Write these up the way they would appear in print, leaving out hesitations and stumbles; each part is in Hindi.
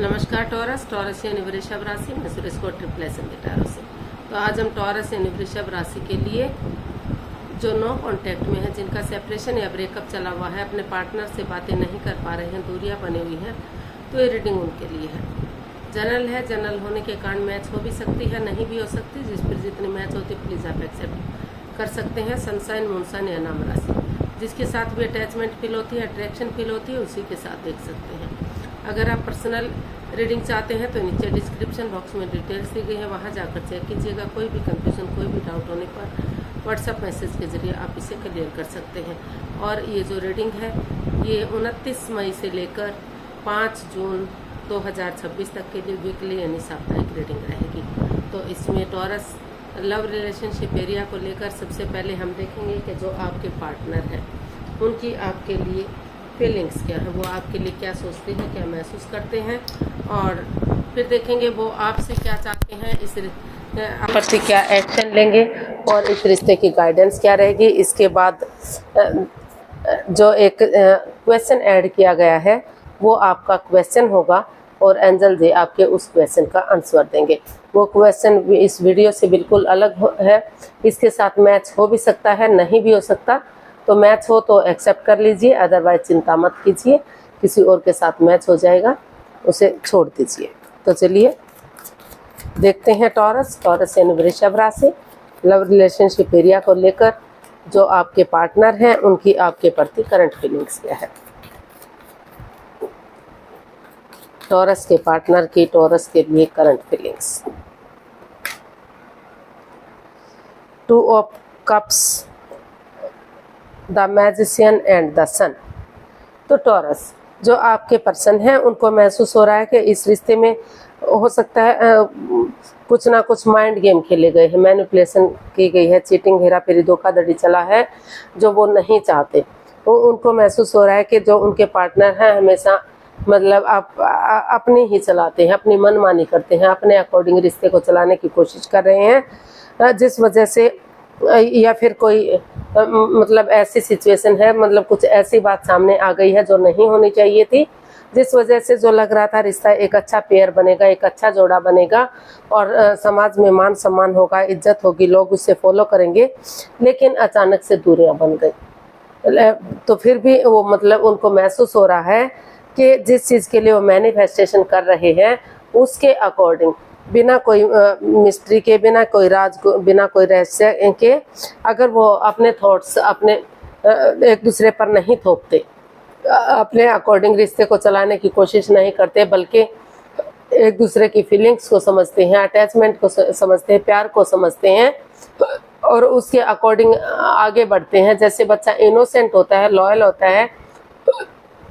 नमस्कार टॉरस यानी वृषभ राशि में सुरेश को ट्रिपल एस टैरो से। तो आज हम टॉरस यानी वृषभ राशि के लिए जो नो कांटेक्ट में है, जिनका सेपरेशन या ब्रेकअप चला हुआ है, अपने पार्टनर से बातें नहीं कर पा रहे हैं, दूरियां बनी हुई हैं, तो ये रीडिंग उनके लिए है। जनरल है, जनरल होने के कारण मैच हो भी सकती है, नहीं भी हो सकती। जिस पर जितनी मैच होती है प्लीज़ आप एक्सेप्ट कर सकते हैं। सनसाइन, मूनसाइन या नाम राशि, जिसके साथ भी अटैचमेंट फील होती है, अट्रैक्शन फील होती है, उसी के साथ देख सकते हैं। अगर आप पर्सनल रीडिंग चाहते हैं तो नीचे डिस्क्रिप्शन बॉक्स में डिटेल्स दी गई है, वहां जाकर चेक कीजिएगा। कोई भी कंफ्यूजन, कोई भी डाउट होने पर व्हाट्सएप मैसेज के जरिए आप इसे क्लियर कर सकते हैं। और ये जो रीडिंग है ये 29 मई से लेकर 5 जून 2026 तक के लिए वीकली यानी साप्ताहिक रीडिंग रहेगी। तो इसमें टॉरस लव रिलेशनशिप एरिया को लेकर सबसे पहले हम देखेंगे कि जो आपके पार्टनर हैं उनकी आपके लिए फीलिंग्स क्या है, वो आपके लिए क्या सोचते हैं, क्या महसूस करते हैं, और फिर देखेंगे वो आपसे क्या चाहते हैं, इस प्रति क्या एक्शन लेंगे और इस रिश्ते की गाइडेंस क्या रहेगी। इसके बाद जो एक क्वेश्चन ऐड किया गया है वो आपका क्वेश्चन होगा और एंजल जी आपके उस क्वेश्चन का आंसर देंगे। वो क्वेश्चन इस वीडियो से बिल्कुल अलग है, इसके साथ मैच हो भी सकता है, नहीं भी हो सकता। तो मैच हो तो एक्सेप्ट कर लीजिए, अदरवाइज चिंता मत कीजिए, किसी और के साथ मैच हो जाएगा, उसे छोड़ दीजिए। तो चलिए देखते हैं टॉरस यानी वृषभ राशि लव रिलेशनशिप एरिया को लेकर जो आपके पार्टनर हैं उनकी आपके प्रति करंट फीलिंग्स क्या है। टॉरस के पार्टनर की टॉरस के लिए current feelings. 2 of cups, the magician and the sun. तो टॉरस जो आपके पर्सन हैं उनको महसूस हो रहा है कि इस रिश्ते में हो सकता है कुछ ना कुछ माइंड गेम खेले गए हैं, मैनिपुलेशन की गई है, चीटिंग, हेराफेरी, धोखाधड़ी चला है जो वो नहीं चाहते। उनको महसूस हो रहा है कि जो उनके पार्टनर हैं हमेशा मतलब आप अपनी ही चलाते हैं, अपनी मनमानी करते हैं, अपने अकॉर्डिंग रिश्ते को चलाने की कोशिश कर रहे हैं, जिस वजह से या फिर कोई मतलब ऐसी सिचुएशन है, मतलब कुछ ऐसी बात सामने आ गई है जो नहीं होनी चाहिए थी, जिस वजह से जो लग रहा था रिश्ता एक अच्छा पेयर बनेगा, एक अच्छा जोड़ा बनेगा और समाज में मान सम्मान होगा, इज्जत होगी, लोग उससे फॉलो करेंगे, लेकिन अचानक से दूरियां बन गई। तो फिर भी वो मतलब उनको महसूस हो रहा है कि जिस चीज़ के लिए वो मैनिफेस्टेशन कर रहे हैं उसके अकॉर्डिंग, बिना कोई मिस्ट्री के, बिना कोई राज, बिना कोई रहस्य के, अगर वो अपने थॉट्स अपने एक दूसरे पर नहीं थोपते, अपने अकॉर्डिंग रिश्ते को चलाने की कोशिश नहीं करते, बल्कि एक दूसरे की फीलिंग्स को समझते हैं, अटैचमेंट को समझते हैं, प्यार को समझते हैं और उसके अकॉर्डिंग आगे बढ़ते हैं। जैसे बच्चा इनोसेंट होता है, लॉयल होता है,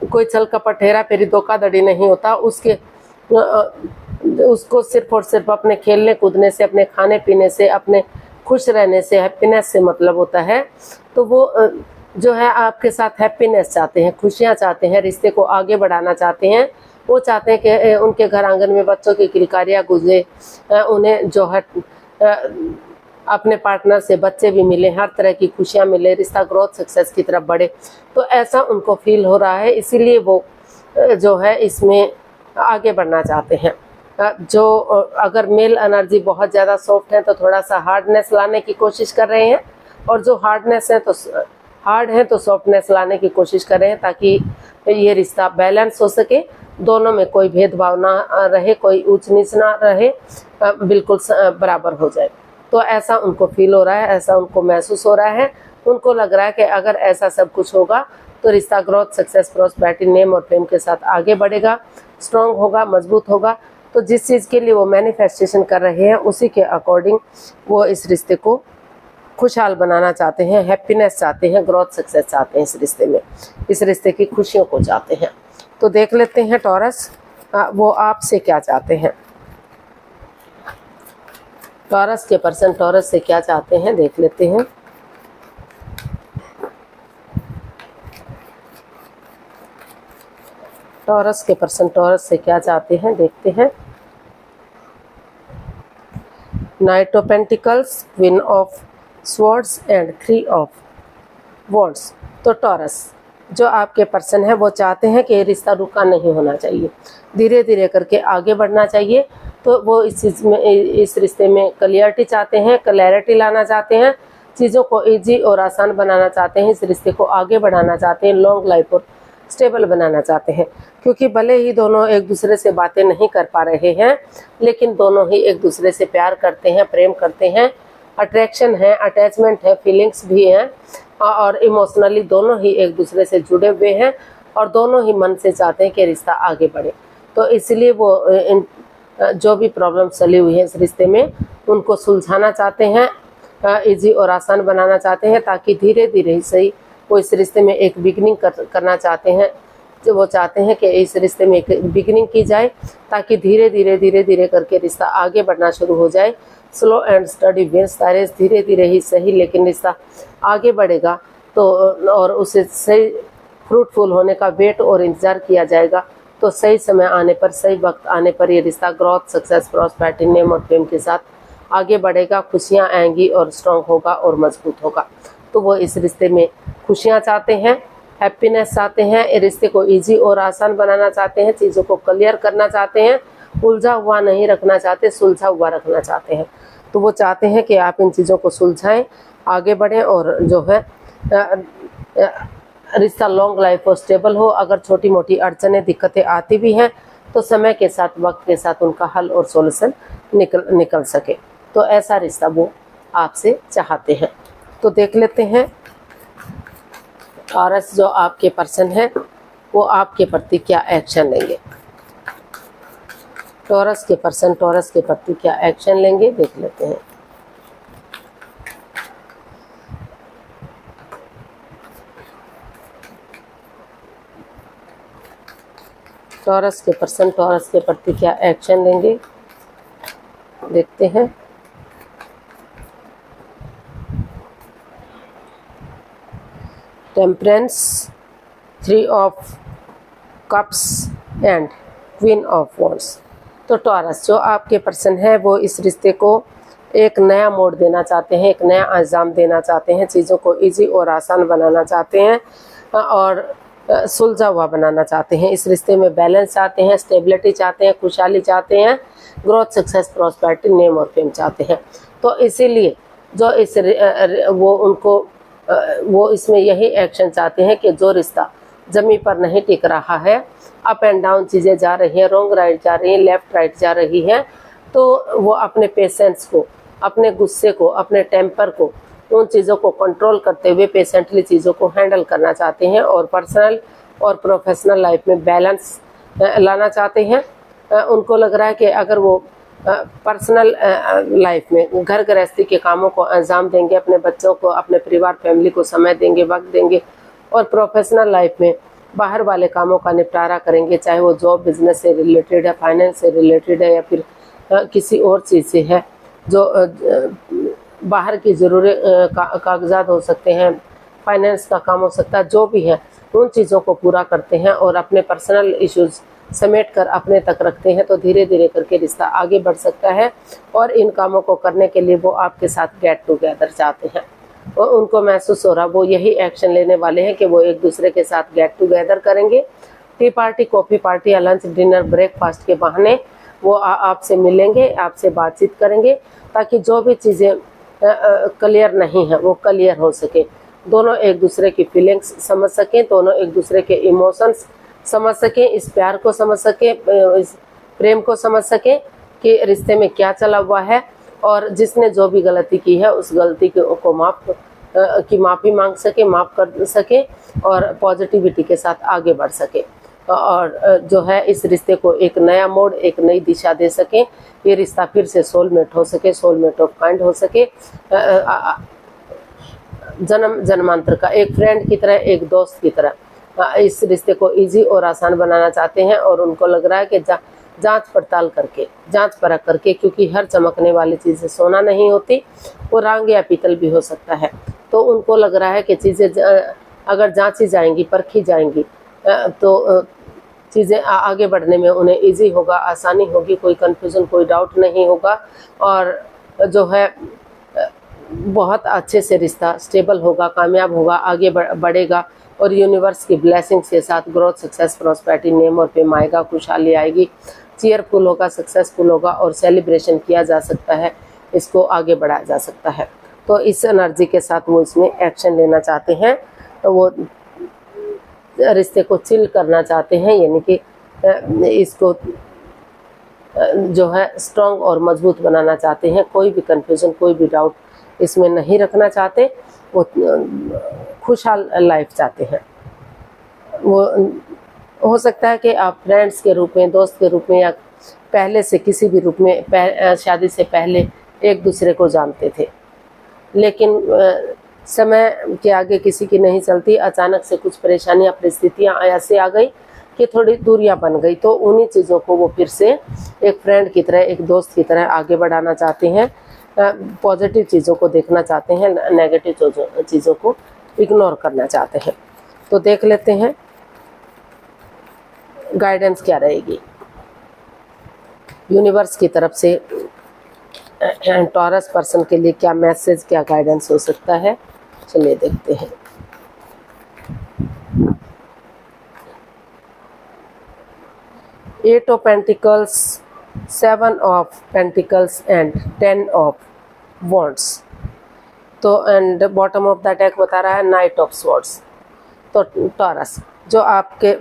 कोई छल कपट, हेरा फेरी, धोखाधड़ी नहीं होता, उसको सिर्फ और सिर्फ अपने खेलने कूदने से, अपने खाने पीने से, अपने खुश रहने से, हैप्पीनेस से मतलब होता है। तो वो जो है आपके साथ हैप्पीनेस चाहते हैं, खुशियां चाहते हैं, रिश्ते को आगे बढ़ाना चाहते हैं। वो चाहते हैं कि उनके घर आंगन में बच्चों की किलकारियां गुजरे, उन्हें जो है अपने पार्टनर से बच्चे भी मिले, हर तरह की खुशियां मिले, रिश्ता ग्रोथ सक्सेस की तरफ बढ़े। तो ऐसा उनको फील हो रहा है, इसीलिए वो जो है इसमें आगे बढ़ना चाहते हैं। जो अगर मेल एनर्जी बहुत ज़्यादा सॉफ्ट है तो थोड़ा सा हार्डनेस लाने की कोशिश कर रहे हैं, और जो हार्डनेस है तो हार्ड है तो सॉफ्टनेस लाने की कोशिश कर रहे हैं, ताकि ये रिश्ता बैलेंस हो सके, दोनों में कोई भेदभाव ना रहे, कोई ऊंच नीच ना रहे, बिल्कुल बराबर हो जाए। तो ऐसा उनको फील हो रहा है, ऐसा उनको महसूस हो रहा है। उनको लग रहा है कि अगर ऐसा सब कुछ होगा तो रिश्ता ग्रोथ सक्सेस प्रॉस्पेरिटी नेम और फेम के साथ आगे बढ़ेगा, स्ट्रॉन्ग होगा, मजबूत होगा। तो जिस चीज़ के लिए वो मैनिफेस्टेशन कर रहे हैं उसी के अकॉर्डिंग वो इस रिश्ते को खुशहाल बनाना चाहते हैं, हैप्पीनेस चाहते हैं, ग्रोथ सक्सेस चाहते हैं, इस रिश्ते में, इस रिश्ते की खुशियों को चाहते हैं। तो देख लेते हैं टॉरस वो आपसे क्या चाहते हैं। टॉरस के पर्सन टॉरस से क्या चाहते हैं देख लेते हैं। टॉरस के पर्सन टॉरस से क्या चाहते हैं देखते हैं। Night of pentacles, queen of swords and 3 of wands. तो टॉरस जो आपके पर्सन है वो चाहते हैं कि ये रिश्ता रुका नहीं होना चाहिए, धीरे धीरे करके आगे बढ़ना चाहिए। तो वो इस चीज़ में, इस रिश्ते में क्लियरिटी चाहते हैं, क्लैरिटी लाना चाहते हैं, चीज़ों को इजी और आसान बनाना चाहते हैं, इस रिश्ते को आगे बढ़ाना चाहते हैं, लॉन्ग लाइफ और स्टेबल बनाना चाहते हैं। क्योंकि भले ही दोनों एक दूसरे से बातें नहीं कर पा रहे हैं, लेकिन दोनों ही एक दूसरे से प्यार करते हैं, प्रेम करते हैं, अट्रैक्शन है, अटैचमेंट है, फीलिंग्स भी हैं, और इमोशनली दोनों ही एक दूसरे से जुड़े हुए हैं, और दोनों ही मन से चाहते हैं कि रिश्ता आगे बढ़े। तो इसलिए वो जो भी प्रॉब्लम चली हुई है इस रिश्ते में, उनको सुलझाना चाहते हैं, इजी और आसान बनाना चाहते हैं, ताकि धीरे धीरे ही सही वो इस रिश्ते में एक बिगनिंग करना चाहते हैं। जो वो चाहते हैं कि इस रिश्ते में एक बिगनिंग की जाए, ताकि धीरे धीरे करके रिश्ता आगे बढ़ना शुरू हो जाए। Slow and steady wins the race, धीरे धीरे ही सही लेकिन रिश्ता आगे बढ़ेगा। तो और उसे सही फ्रूटफुल होने का वेट और इंतज़ार किया जाएगा। तो सही समय आने पर, सही वक्त आने पर ये रिश्ता ग्रोथ, सक्सेस, प्रॉस्पेरिटी, नेम और फेम के साथ आगे बढ़ेगा, खुशियाँ आएंगी और स्ट्रॉन्ग होगा और मजबूत होगा। तो वो इस रिश्ते में खुशियाँ चाहते हैं, हैप्पीनेस चाहते हैं, रिश्ते को इजी और आसान बनाना चाहते हैं, चीज़ों को क्लियर करना चाहते हैं, उलझा हुआ नहीं रखना चाहते, सुलझा हुआ रखना चाहते हैं। तो वो चाहते हैं कि आप इन चीज़ों को सुलझाएं, आगे बढ़ें, और जो है रिश्ता लॉन्ग लाइफ और स्टेबल हो। अगर छोटी मोटी अड़चनें, दिक्कतें आती भी हैं, तो समय के साथ, वक्त के साथ उनका हल और सॉल्यूशन निकल सके। तो ऐसा रिश्ता वो आपसे चाहते हैं। तो देख लेते हैं टॉरस जो आपके पर्सन है वो आपके प्रति क्या एक्शन लेंगे। टॉरस के पर्सन टॉरस के प्रति क्या एक्शन लेंगे, देख लेते हैं। टॉरस के पर्सन टॉरस के प्रति क्या एक्शन लेंगे, देखते हैं। Temperance, 3 of cups and queen of wands. तो टॉरस जो आपके पर्सन है वो इस रिश्ते को एक नया मोड़ देना चाहते हैं, एक नया अंजाम देना चाहते हैं, चीज़ों को इजी और आसान बनाना चाहते हैं, और सुलझा हुआ बनाना चाहते हैं। इस रिश्ते में बैलेंस चाहते हैं, स्टेबिलिटी चाहते हैं, खुशहाली चाहते हैं, ग्रोथ, सक्सेस, प्रॉस्पेरिटी, नेम और फेम चाहते हैं। तो इसीलिए जो इस वो इसमें यही एक्शन चाहते हैं कि जो रिश्ता ज़मीन पर नहीं टिक रहा है, अप एंड डाउन चीज़ें जा रही हैं, रॉन्ग राइट जा रही हैं, लेफ़्ट राइट जा रही हैं, तो वो अपने पेशेंस को, अपने गुस्से को, अपने टेम्पर को, उन चीज़ों को कंट्रोल करते हुए पेशेंटली चीज़ों को हैंडल करना चाहते हैं, और पर्सनल और प्रोफेशनल लाइफ में बैलेंस लाना चाहते हैं। उनको लग रहा है कि अगर वो पर्सनल लाइफ में घर गृहस्थी के कामों को अंजाम देंगे, अपने बच्चों को, अपने परिवार, फैमिली को समय देंगे, वक्त देंगे, और प्रोफेशनल लाइफ में बाहर वाले कामों का निपटारा करेंगे, चाहे वो जॉब, बिजनेस से रिलेटेड है, फाइनेंस से रिलेटेड है, या फिर किसी और चीज़ से है, जो बाहर की ज़रूरी कागजात हो सकते हैं, फाइनेंस का काम हो सकता है, जो भी है उन चीज़ों को पूरा करते हैं और अपने पर्सनल इश्यूज़ समेट कर अपने तक रखते हैं। तो धीरे धीरे करके रिश्ता आगे बढ़ सकता है, और इन कामों को करने के लिए वो आपके साथ गेट टुगेदर चाहते हैं, और उनको महसूस हो रहा, वो यही एक्शन लेने वाले हैं कि वो एक दूसरे के साथ गेट टुगेदर करेंगे। टी पार्टी, कॉफ़ी पार्टी या लंच, डिनर, ब्रेकफास्ट के बहाने वो आपसे मिलेंगे, आपसे बातचीत करेंगे, ताकि जो भी चीज़ें क्लियर नहीं है वो क्लियर हो सके, दोनों एक दूसरे की फीलिंग्स समझ सकें, दोनों एक दूसरे के इमोशंस समझ सकें, इस प्यार को समझ सकें, इस प्रेम को समझ सकें कि रिश्ते में क्या चला हुआ है, और जिसने जो भी गलती की है उस गलती को माफ़ी मांग सके, माफ़ कर सके, और पॉजिटिविटी के साथ आगे बढ़ सके, और जो है इस रिश्ते को एक नया मोड़, एक नई दिशा दे सके, ये रिश्ता फिर से सोलमेट हो सके, सोलमेट ऑफ काइंड हो सके, जन्म जन्मांतर का एक फ्रेंड की तरह, एक दोस्त की तरह इस रिश्ते को इजी और आसान बनाना चाहते हैं। और उनको लग रहा है कि जांच पड़ताल करके, जांच परख करके, क्योंकि हर चमकने वाली चीज़ें सोना नहीं होती, वो रांग या पीतल भी हो सकता है। तो उनको लग रहा है कि चीज़ें अगर जांची जाएंगी, परखी जाएंगी, तो चीज़ें आगे बढ़ने में उन्हें इजी होगा, आसानी होगी, कोई कन्फ्यूज़न, कोई डाउट नहीं होगा, और जो है बहुत अच्छे से रिश्ता स्टेबल होगा, कामयाब होगा, आगे बढ़ेगा, और यूनिवर्स की ब्लेसिंग्स के साथ ग्रोथ, सक्सेस, प्रॉस्पेरिटी, नेम और फेम आएगा, खुशहाली आएगी, चीयरफुल होगा, सक्सेसफुल होगा और सेलिब्रेशन किया जा सकता है, इसको आगे बढ़ाया जा सकता है। तो इस एनर्जी के साथ वो इसमें एक्शन लेना चाहते हैं, तो वो रिश्ते को चिल करना चाहते हैं, यानी कि इसको जो है स्ट्रॉन्ग और मजबूत बनाना चाहते हैं। कोई भी कंफ्यूजन, कोई भी डाउट इसमें नहीं रखना चाहते, वो खुशहाल लाइफ चाहते हैं। वो हो सकता है कि आप फ्रेंड्स के रूप में, दोस्त के रूप में या पहले से किसी भी रूप में शादी से पहले एक दूसरे को जानते थे, लेकिन समय के आगे किसी की नहीं चलती। अचानक से कुछ परेशानियां, परिस्थितियां ऐसे आ गई कि थोड़ी दूरियां बन गई, तो उन्हीं चीज़ों को वो फिर से एक फ्रेंड की तरह, एक दोस्त की तरह आगे बढ़ाना चाहते हैं। पॉजिटिव चीज़ों को देखना चाहते हैं, नेगेटिव चीज़ों को इग्नोर करना चाहते हैं। तो देख लेते हैं गाइडेंस क्या रहेगी यूनिवर्स की तरफ से टॉरस पर्सन के लिए, क्या मैसेज, क्या गाइडेंस हो सकता है। चलिए देखते हैं। Eight of pentacles, 7 of pentacles and 10 of wands. तो and bottom of the deck बता रहा है नाइट ऑफ स्वॉर्ड्स। तो टॉरस, जो आपके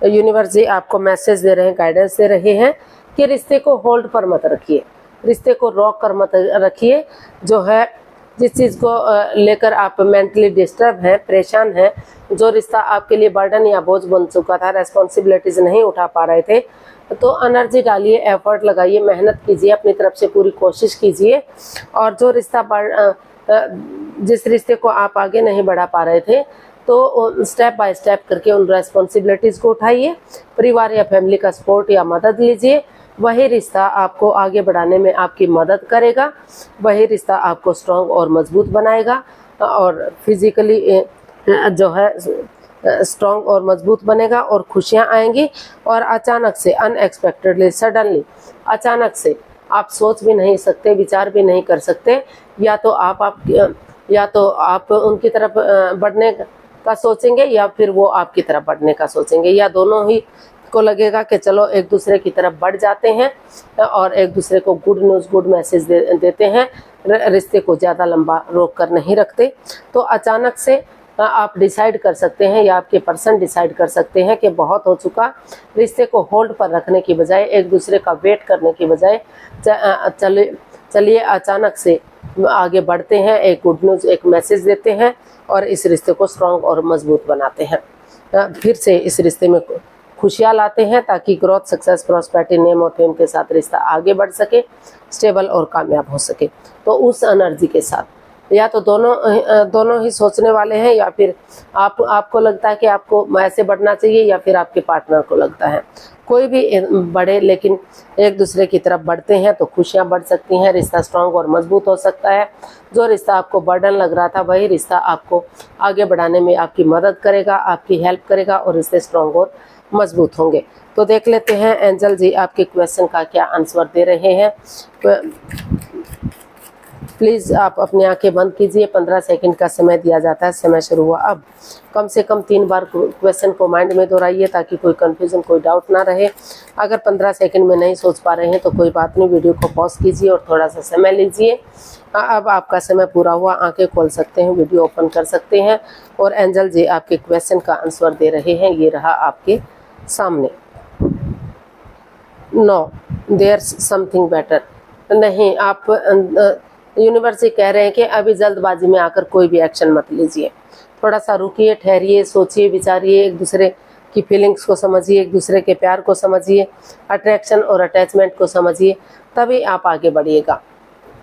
यूनिवर्स जी आपको मैसेज दे रहे हैं, गाइडेंस दे रहे हैं कि रिश्ते को होल्ड पर मत रखिए, रिश्ते को रोक कर मत रखिए। जो है जिस चीज़ को लेकर आप मेंटली डिस्टर्ब हैं, परेशान हैं, जो रिश्ता आपके लिए बर्डन या बोझ बन चुका था, रेस्पॉन्सिबिलिटीज़ नहीं उठा पा रहे थे, तो एनर्जी डालिए, एफर्ट लगाइए, मेहनत कीजिए, अपनी तरफ से पूरी कोशिश कीजिए। और जो रिश्ता जिस रिश्ते को आप आगे नहीं बढ़ा पा रहे थे, तो स्टेप बाय स्टेप करके उन रेस्पॉन्सिबिलिटीज़ को उठाइए, परिवार या फैमिली का सपोर्ट या मदद लीजिए। वही रिश्ता आपको आगे बढ़ाने में आपकी मदद करेगा, वही रिश्ता आपको स्ट्रॉन्ग और मजबूत बनाएगा और फिजिकली जो है स्ट्रॉन्ग और मजबूत बनेगा और खुशियाँ आएंगी। और अचानक से, अनएक्सपेक्टेडली, सडनली, अचानक से आप सोच भी नहीं सकते, विचार भी नहीं कर सकते, या तो आप उनकी तरफ बढ़ने का सोचेंगे या फिर वो आपकी तरफ बढ़ने का सोचेंगे, या दोनों ही को लगेगा कि चलो एक दूसरे की तरफ बढ़ जाते हैं और एक दूसरे को गुड न्यूज़, गुड मैसेज देते हैं, रिश्ते को ज़्यादा लंबा रोक कर नहीं रखते। तो अचानक से आप डिसाइड कर सकते हैं या आपके पर्सन डिसाइड कर सकते हैं कि बहुत हो चुका, रिश्ते को होल्ड पर रखने की बजाय, एक दूसरे का वेट करने की बजाय चलिए अचानक से आगे बढ़ते हैं, एक गुड न्यूज़, एक मैसेज देते हैं और इस रिश्ते को स्ट्रॉन्ग और मजबूत बनाते हैं। फिर से इस रिश्ते में खुशियाँ लाते हैं ताकि ग्रोथ, सक्सेस, प्रॉस्पेरिटी, नेम और फेम के साथ रिश्ता आगे बढ़ सके, स्टेबल और कामयाब हो सके। तो उस एनर्जी के साथ या तो दोनों ही सोचने वाले हैं, या फिर आपको लगता है कि आपको ऐसे बढ़ना चाहिए, या फिर आपके पार्टनर को लगता है। कोई भी बढ़े, लेकिन एक दूसरे की तरफ बढ़ते हैं तो खुशियाँ बढ़ सकती हैं, रिश्ता स्ट्रॉन्ग और मजबूत हो सकता है। जो रिश्ता आपको बर्डन लग रहा था, वही रिश्ता आपको आगे बढ़ाने में आपकी मदद करेगा, आपकी हेल्प करेगा और रिश्ते स्ट्रॉन्ग और मजबूत होंगे। तो देख लेते हैं एंजल जी आपके क्वेश्चन का क्या आंसर दे रहे हैं। प्लीज़ आप अपनी आंखें बंद कीजिए। 15 सेकंड का समय दिया जाता है। समय शुरू हुआ अब। कम से कम 3 बार क्वेश्चन को माइंड में दोहराइए ताकि कोई कंफ्यूजन, कोई डाउट ना रहे। अगर 15 सेकंड में नहीं सोच पा रहे हैं तो कोई बात नहीं, वीडियो को पॉज कीजिए और थोड़ा सा समय लीजिए। अब आपका समय पूरा हुआ, आंखें खोल सकते हैं, वीडियो ओपन कर सकते हैं और एंजल जी आपके क्वेश्चन का आंसर दे रहे हैं। ये रहा आपके सामने। No there's something better. नहीं, आप यूनिवर्स से कह रहे हैं कि अभी जल्दबाजी में आकर कोई भी एक्शन मत लीजिए। थोड़ा सा रुकिए, ठहरिए, सोचिए, विचारिए, एक दूसरे की फीलिंग्स को समझिए, एक दूसरे के प्यार को समझिए, अट्रैक्शन और अटैचमेंट को समझिए, तभी आप आगे बढ़िएगा।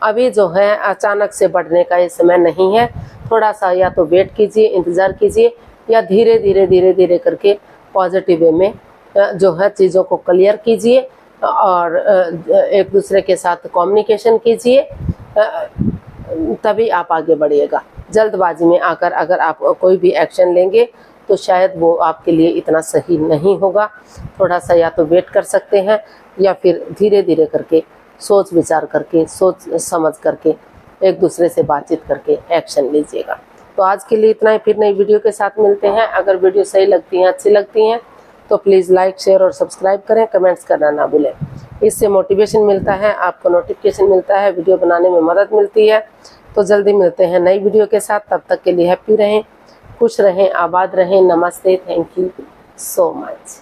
अभी जो है अचानक से बढ़ने का ये समय नहीं है। थोड़ा सा या तो वेट कीजिए, इंतज़ार कीजिए, या धीरे धीरे करके पॉजिटिव वे में जो है चीज़ों को क्लियर कीजिए और एक दूसरे के साथ कम्युनिकेशन कीजिए, तभी आप आगे बढ़िएगा। जल्दबाजी में आकर अगर आप कोई भी एक्शन लेंगे तो शायद वो आपके लिए इतना सही नहीं होगा। थोड़ा सा या तो वेट कर सकते हैं या फिर धीरे धीरे करके सोच विचार करके, सोच समझ करके, एक दूसरे से बातचीत करके एक्शन लीजिएगा। तो आज के लिए इतना ही, फिर नई वीडियो के साथ मिलते हैं। अगर वीडियो सही लगती हैं, अच्छी लगती हैं तो प्लीज़ लाइक, शेयर और सब्सक्राइब करें, कमेंट्स करना ना भूलें। इससे मोटिवेशन मिलता है, आपको नोटिफिकेशन मिलता है, वीडियो बनाने में मदद मिलती है। तो जल्दी मिलते हैं नई वीडियो के साथ, तब तक के लिए हैप्पी रहें, खुश रहें, आबाद रहें। नमस्ते, थैंक यू सो मच।